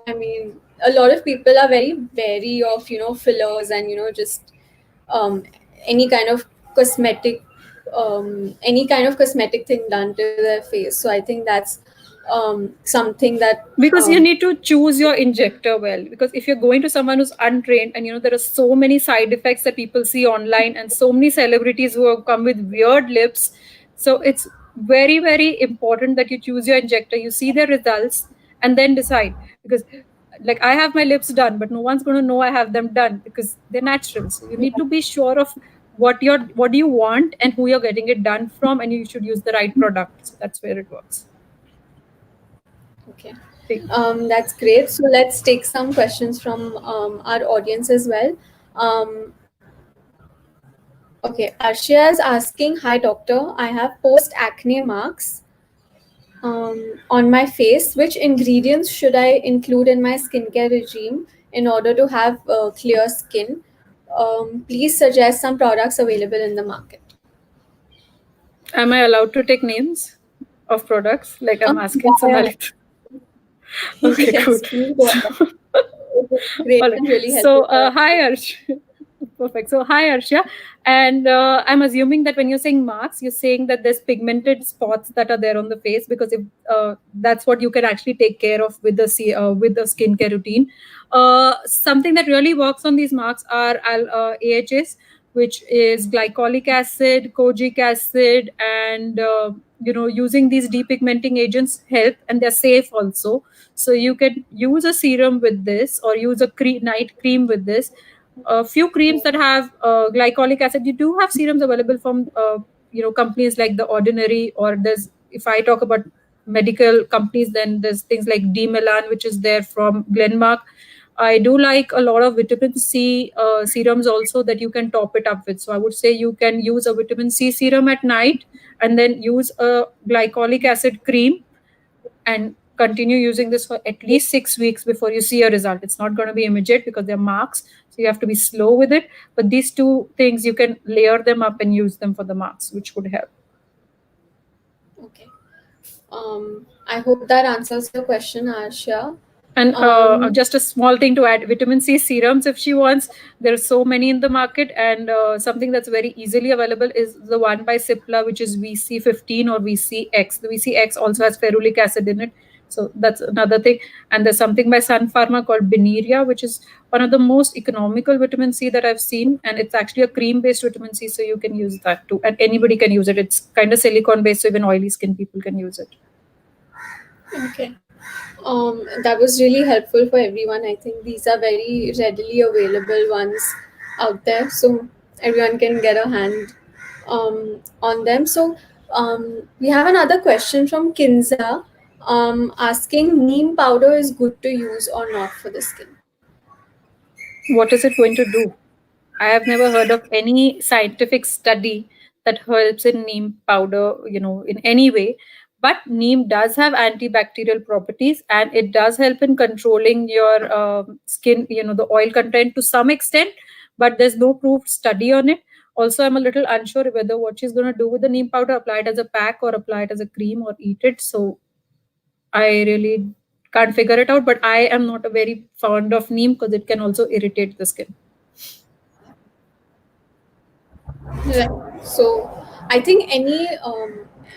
I mean, a lot of people are very wary of fillers and just um, any kind of cosmetic thing done to their face. So I think that's something that Because you need to choose your injector well, because if you're going to someone who's untrained, and there are so many side effects that people see online, and so many celebrities who have come with weird lips, so it's very, very important that you choose your injector, you see their results, and then decide. Because like, I have my lips done, but no one's going to know I have them done because they're natural. So you need to be sure of what do you want and who you're getting it done from, and you should use the right product. So that's where it works. Okay. That's great. So let's take some questions from our audience as well. Okay, Arshia is asking, "Hi doctor, I have post acne marks on my face. Which ingredients should I include in my skincare regime in order to have clear skin? Please suggest some products available in the market." Am I allowed to take names of products? Like, I'm asking Yeah. Sonali. Okay, Yes, cool. please go ahead. It was great All right. and really So, helpful for us. hi, Arsh. Perfect. So, hi, Arsha. And I'm assuming that when you're saying marks, you're saying that there's pigmented spots that are there on the face, because if that's what you can actually take care of with with the skincare routine. Something that really works on these marks are AHAs, which is glycolic acid, kojic acid, and using these depigmenting agents help, and they're safe also. So you can use a serum with this, or use a night cream with this. A few creams that have glycolic acid. You do have serums available from companies like The Ordinary, or there's, if I talk about medical companies, then there's things like D Melan, which is there from Glenmark. I do like a lot of vitamin C serums also that you can top it up with. So I would say you can use a vitamin C serum at night, and then use a glycolic acid cream, and continue using this for at least 6 weeks before you see a result. It's not going to be immediate because they're marks, so you have to be slow with it. But these two things, you can layer them up and use them for the marks, which would help. Okay. I hope that answers your question, Arsha. And just a small thing to add, vitamin C serums, if she wants, there are so many in the market. And something that's very easily available is the one by Cipla, which is VC15 or VCX. The VCX also has ferulic acid in it. So that's another thing. And there's something by Sun Pharma called Beneria, which is one of the most economical vitamin C that I've seen. And it's actually a cream-based vitamin C, so you can use that too. And anybody can use it. It's kind of silicone-based, so even oily skin people can use it. Okay. That was really helpful for everyone. I think these are very readily available ones out there, so everyone can get a hand on them. So we have another question from Kinza asking, neem powder is good to use or not for the skin? What is it going to do? I have never heard of any scientific study that helps in neem powder, in any way. But neem does have antibacterial properties, and it does help in controlling your skin, the oil content to some extent. But there's no proved study on it. Also, I'm a little unsure whether what she's going to do with the neem powder, apply it as a pack or apply it as a cream or eat it. So I really can't figure it out. But I am not a very fond of neem because it can also irritate the skin. Right. So I think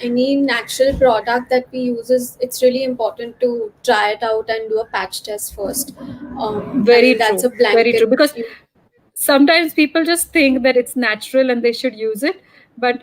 any natural product that we use it's really important to try it out and do a patch test first. Very That's true. a blanket. Very true. Because sometimes people just think that it's natural and they should use it, but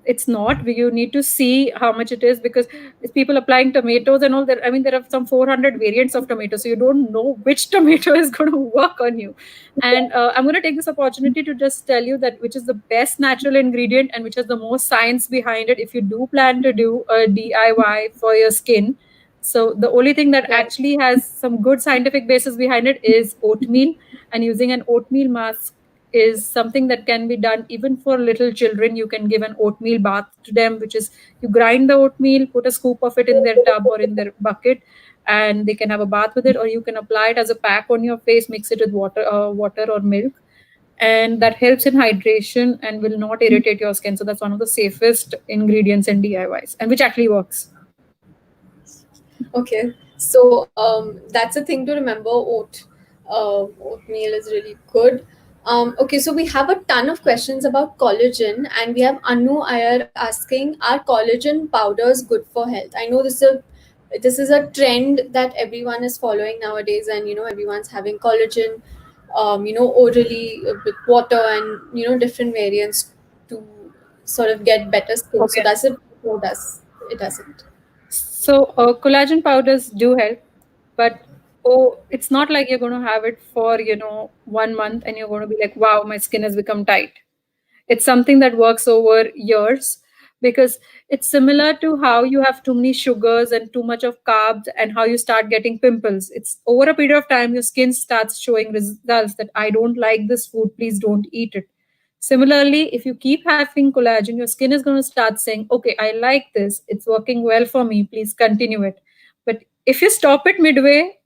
it's not. You need to see how much it is, because it's people applying tomatoes and all that. I mean, there are some 400 variants of tomatoes, so you don't know which tomato is going to work on you. And I'm going to take this opportunity to just tell you that which is the best natural ingredient and which has the most science behind it if you do plan to do a DIY for your skin. So the only thing that actually has some good scientific basis behind it is oatmeal, and using an oatmeal mask is something that can be done even for little children. You can give an oatmeal bath to them, which is you grind the oatmeal, put a scoop of it in their tub or in their bucket, and they can have a bath with it, or you can apply it as a pack on your face, mix it with water or milk, and that helps in hydration and will not irritate your skin. So that's one of the safest ingredients in DIYs, and which actually works. Okay, so that's a thing to remember. Oatmeal is really good. Okay, so we have a ton of questions about collagen, and we have Anu Iyer asking, "Are collagen powders good for health?" I know this is a trend that everyone is following nowadays, and everyone's having collagen, orally with water, and different variants to sort of get better skin. So Okay. does it? No, it doesn't? So collagen powders do help, but it's not like you're going to have it for 1 month and you're going to be like, wow, my skin has become tight. It's something that works over years, because it's similar to how you have too many sugars and too much of carbs and how you start getting pimples. It's over a period of time your skin starts showing results that I don't like this food, please don't eat it. Similarly, if you keep having collagen, your skin is going to start saying, okay, I like this, it's working well for me, please continue it. But if you stop it midway,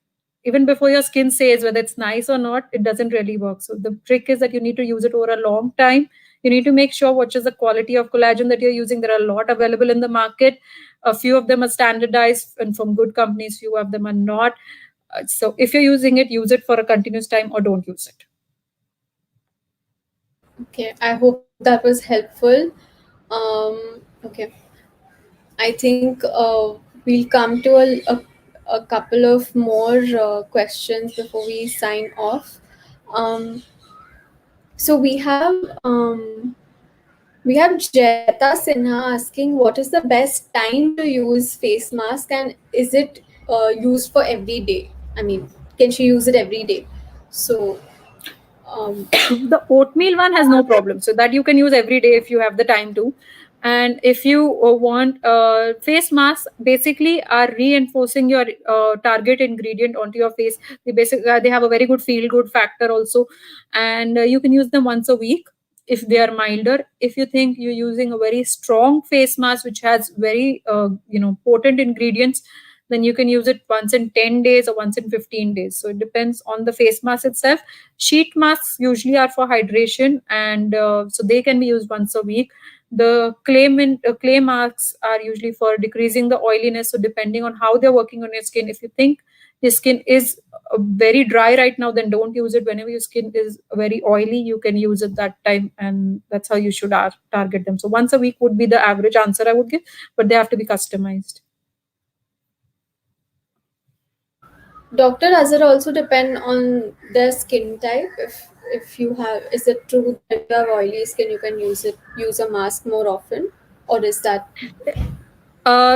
even before your skin says whether it's nice or not, it doesn't really work. So the trick is that you need to use it over a long time. You need to make sure what is the quality of collagen that you're using. There are a lot available in the market. A few of them are standardized and from good companies, few of them are not. So if you're using it, use it for a continuous time or don't use it. Okay, I hope that was helpful. Okay, I think we'll come to a couple of more questions before we sign off. Um, so we have Jeta Sinha asking, what is the best time to use face mask, and is it used for every day? I mean, can she use it every day? So The oatmeal one has no problem, so that you can use every day if you have the time to. And if you want face masks, basically are reinforcing your target ingredient onto your face. They have a very good feel good factor also, and you can use them once a week if they are milder. If you think you're using a very strong face mask which has very potent ingredients, then you can use it once in 10 days or once in 15 days. So it depends on the face mask itself. Sheet masks usually are for hydration, and so they can be used once a week. The clay masks are usually for decreasing the oiliness. So depending on how they're working on your skin, if you think your skin is very dry right now, then don't use it. Whenever your skin is very oily, you can use it that time, and that's how you should target them. So once a week would be the average answer I would give, but they have to be customized. doctor, does it also depend on their skin type? If you have, is it true that if you have oily skin, you can use a mask more often, or is that?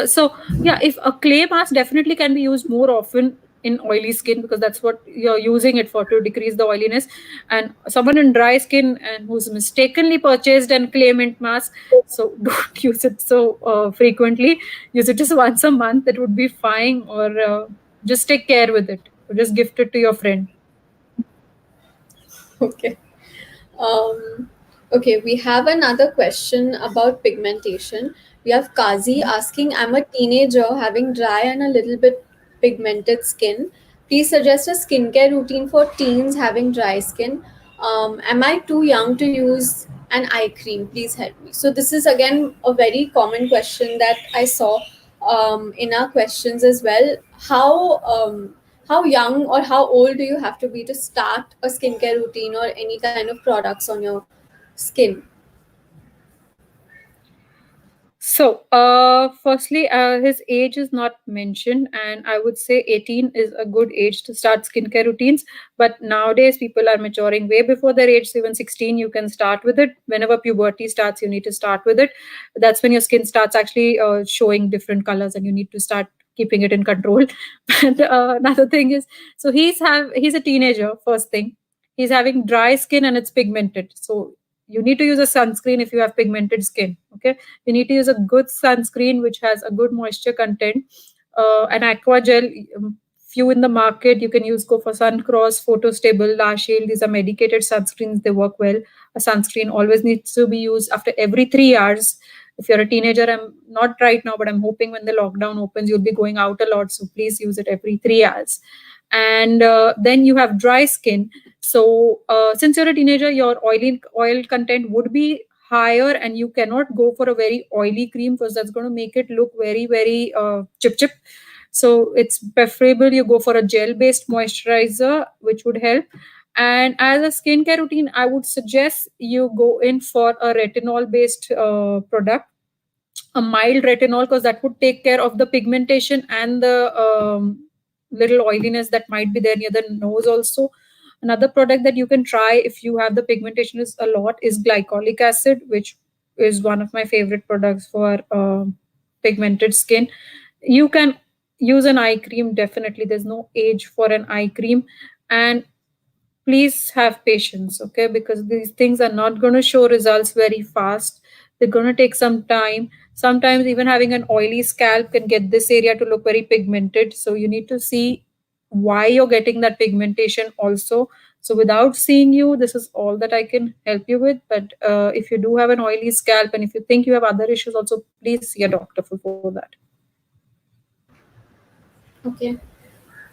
So yeah, if a clay mask definitely can be used more often in oily skin, because that's what you're using it for, to decrease the oiliness. And someone in dry skin and who's mistakenly purchased an clay mint mask, so don't use it so frequently. Use it just once a month, it would be fine. Or just take care with it, or just gift it to your friend. Okay. Um, okay, we have another question about pigmentation. We have Kazi asking, I'm a teenager having dry and a little bit pigmented skin. Please suggest a skincare routine for teens having dry skin. Am I too young to use an eye cream? Please help me. So, this is again a very common question that I saw in our questions as well. How young or how old do you have to be to start a skincare routine or any kind of products on your skin? So, firstly, his age is not mentioned, and I would say 18 is a good age to start skincare routines. But nowadays, people are maturing way before their age. So, even 16, you can start with it. Whenever puberty starts, you need to start with it. That's when your skin starts actually showing different colors, and you need to start keeping it in control. And another thing is, so he's a teenager. First thing, he's having dry skin and it's pigmented. So you need to use a sunscreen if you have pigmented skin. Okay, you need to use a good sunscreen which has a good moisture content. An aqua gel, few in the market. You can go for Suncross, Photostable, La Shield. These are medicated sunscreens. They work well. A sunscreen always needs to be used after every 3 hours. If you're a teenager, I'm not right now, but I'm hoping when the lockdown opens, you'll be going out a lot. So please use it every 3 hours. And then you have dry skin. So since you're a teenager, your oil content would be higher, and you cannot go for a very oily cream because that's going to make it look very, very chip chip. So it's preferable you go for a gel based moisturizer, which would help. And as a skincare routine, I would suggest you go in for a retinol based product, a mild retinol, because that would take care of the pigmentation and the little oiliness that might be there near the nose also. Another product that you can try if you have the pigmentation is a lot is glycolic acid, which is one of my favorite products for pigmented skin. You can use an eye cream, definitely. There's no age for an eye cream. And please have patience, okay? Because these things are not going to show results very fast. They're going to take some time. Sometimes even having an oily scalp can get this area to look very pigmented. So you need to see why you're getting that pigmentation also. So without seeing you, this is all that I can help you with. But if you do have an oily scalp and if you think you have other issues also, please see a doctor for that. Okay.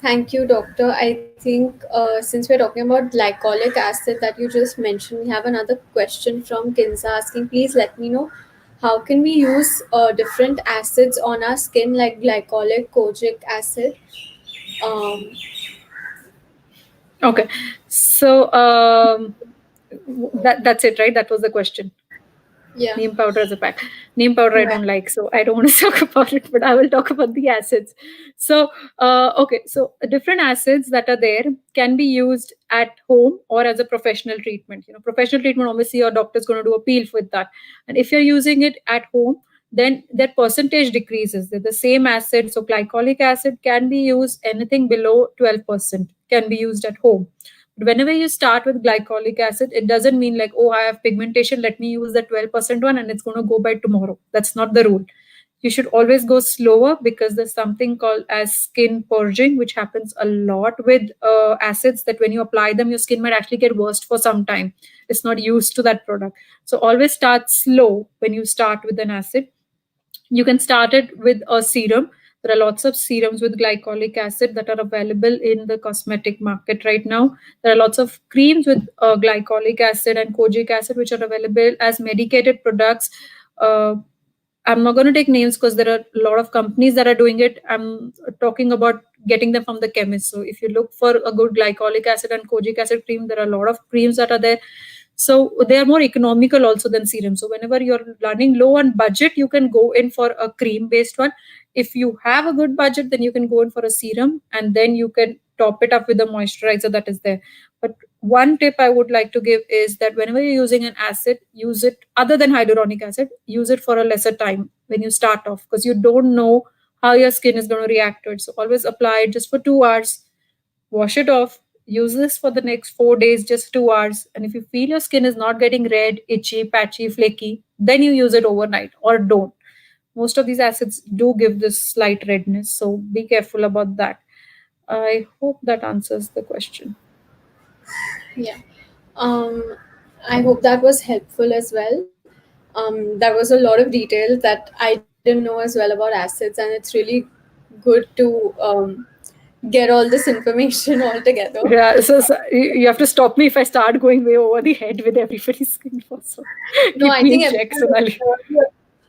Thank you, doctor. I think since we're talking about glycolic acid that you just mentioned, we have another question from Kinza asking, please let me know how can we use different acids on our skin like glycolic, kojic acid? Um, Okay. So that's it, right? That was the question. yeah. Neem powder as a pack. Neem powder I don't like, so I don't want to talk about it, but I will talk about the acids. So, okay, so different acids that are there can be used at home or as a professional treatment. Professional treatment, obviously, your doctor's going to do a peel with that. And if you're using it at home, then that percentage decreases. They're the same acid. So, glycolic acid can be used anything below 12% can be used at home. Whenever you start with glycolic acid, it doesn't mean like, oh, I have pigmentation, let me use the 12% one and it's going to go by tomorrow. That's not the rule. You should always go slower because there's something called as skin purging, which happens a lot with acids, that when you apply them, your skin might actually get worse for some time. It's not used to that product. So always start slow when you start with an acid. You can start it with a serum. There are lots of serums with glycolic acid that are available in the cosmetic market right now. There are lots of creams with glycolic acid and kojic acid, which are available as medicated products. I'm not going to take names because there are a lot of companies that are doing it. I'm talking about getting them from the chemist. So if you look for a good glycolic acid and kojic acid cream, there are a lot of creams that are there. So they are more economical also than serum. So whenever you're running low on budget, you can go in for a cream based one. If you have a good budget, then you can go in for a serum, and then you can top it up with the moisturizer that is there. But one tip I would like to give is that whenever you're using an acid, use it other than hyaluronic acid, use it for a lesser time when you start off, because you don't know how your skin is going to react to it. So always apply it just for 2 hours, wash it off, use this for the next 4 days, just 2 hours. And if you feel your skin is not getting red, itchy, patchy, flaky, then you use it overnight or don't. Most of these acids do give this slight redness, so be careful about that. I hope that answers the question. Yeah. I hope that was helpful as well. That was a lot of details that I didn't know as well about acids, and it's really good to get all this information all together. Yeah, so you have to stop me if I start going way over the head with everybody's skin also. No, Keep I me think in check, everyone Sonali.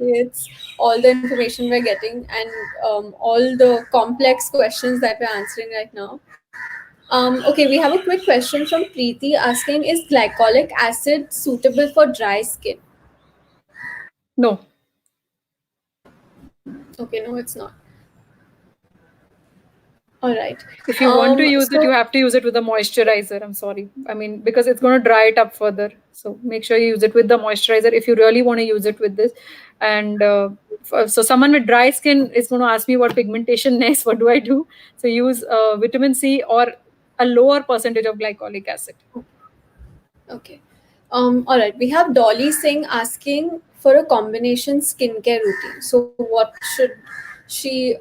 appreciates all the information we're getting and all the complex questions that we're answering right now. Okay, we have a quick question from Preeti asking, is glycolic acid suitable for dry skin? No. Okay, no, it's not. All right. If you want to use it, So you have to use it with a moisturizer. I'm sorry. I mean, because it's going to dry it up further. So make sure you use it with the moisturizer if you really want to use it with this. And so someone with dry skin is going to ask me what pigmentation next. What do I do? So use vitamin C or a lower percentage of glycolic acid. okay. All right. We have Dolly Singh asking for a combination skincare routine. So what should she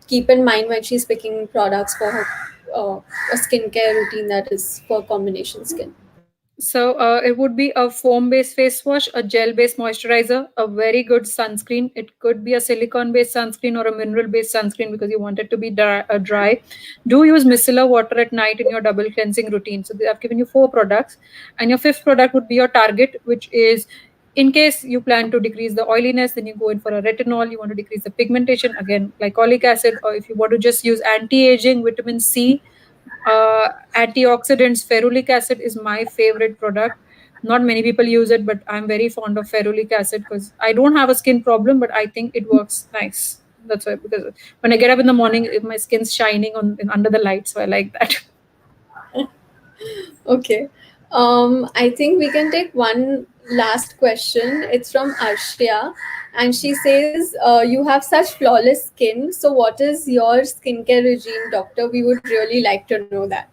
keep in mind when she's picking products for her a skincare routine that is for combination skin? So it would be a foam-based face wash, a gel-based moisturizer, a very good sunscreen. It could be a silicone-based sunscreen or a mineral-based sunscreen because you want it to be dry. Do use micellar water at night in your double cleansing routine. So I've given you 4 products, and your 5th product would be your target, which is in case you plan to decrease the oiliness, then you go in for a retinol. You want to decrease the pigmentation, again, glycolic acid, or if you want to just use anti-aging, vitamin C, antioxidants, ferulic acid is my favorite product. Not many people use it, but I'm very fond of ferulic acid because I don't have a skin problem, but I think it works nice. That's why, because when I get up in the morning, my skin's shining under the light, so I like that. Okay. I think we can take one last question. It's from Arshia, and she says, "You have such flawless skin. So, what is your skincare regime, doctor? We would really like to know that."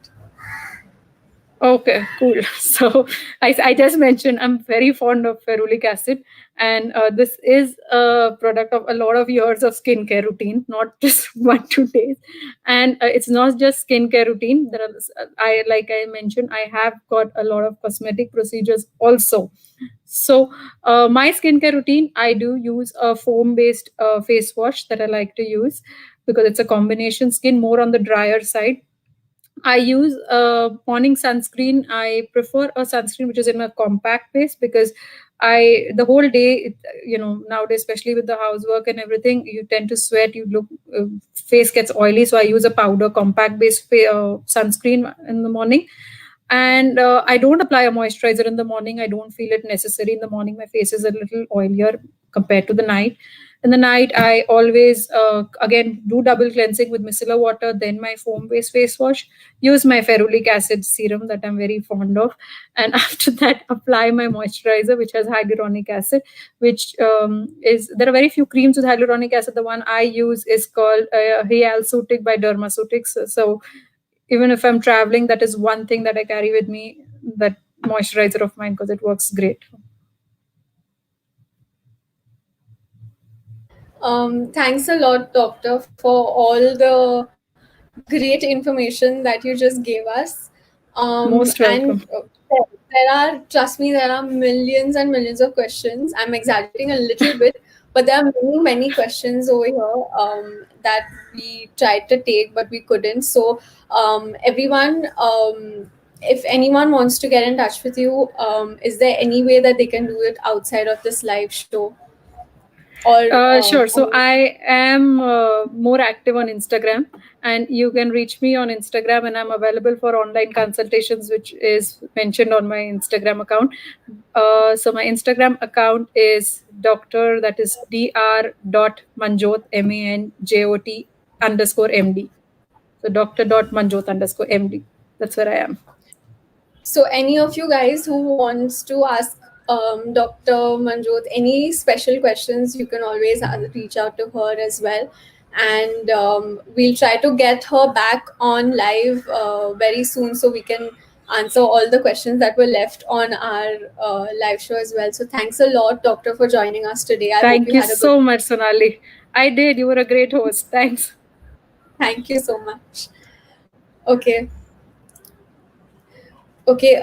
Okay, cool. So I just mentioned I'm very fond of ferulic acid, and this is a product of a lot of years of skincare routine, not just 1 2 days. And it's not just skincare routine. There are, like I mentioned, I have got a lot of cosmetic procedures also. So my skincare routine, I do use a foam-based face wash that I like to use because it's a combination skin, more on the drier side. I use a morning sunscreen. I prefer a sunscreen which is in a compact base because the whole day, nowadays, especially with the housework and everything, you tend to sweat, you look, face gets oily. So I use a powder compact base sunscreen in the morning. And I don't apply a moisturizer in the morning. I don't feel it necessary in the morning. My face is a little oilier compared to the night. In the night, I always again do double cleansing with micellar water, then my foam based face wash, use my ferulic acid serum that I'm very fond of, and after that apply my moisturizer which has hyaluronic acid, which is, there are very few creams with hyaluronic acid. The one I use is called Hyalsutic by Dermaceutics. So even if I'm traveling, that is one thing that I carry with me, that moisturizer of mine, because it works great. Thanks a lot, doctor, for all the great information that you just gave us. Most And welcome. trust me, there are millions and millions of questions. I'm exaggerating a little bit, but there are many, many questions over here that we tried to take, but we couldn't. So, everyone, if anyone wants to get in touch with you, is there any way that they can do it outside of this live show? Or Sure. So I am more active on Instagram, and you can reach me on Instagram, and I'm available for online consultations, which is mentioned on my Instagram account. So my Instagram account is doctor, that is dr.manjot, manjot _md. So doctor.manjot _md. That's where I am. So, any of you guys who wants to ask Dr. Manjot any special questions, you can always reach out to her as well. And we'll try to get her back on live very soon so we can answer all the questions that were left on our live show as well. So, thanks a lot, Doctor, for joining us today. I Thank hope you you had a good. so much, Sonali. I did. You were a great host. Thanks. Thank you so much. Okay. Okay,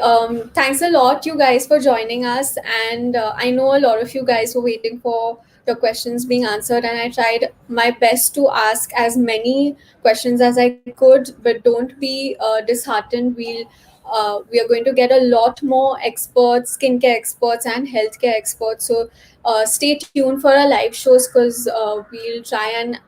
thanks a lot, you guys, for joining us. And I know a lot of you guys were waiting for your questions being answered, and I tried my best to ask as many questions as I could. But don't be disheartened. We are going to get a lot more experts, skincare experts, and healthcare experts. So stay tuned for our live shows because we'll try and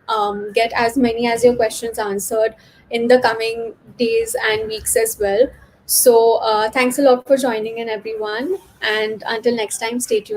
get as many as your questions answered in the coming days and weeks as well. So, thanks a lot for joining in, everyone. And until next time, stay tuned.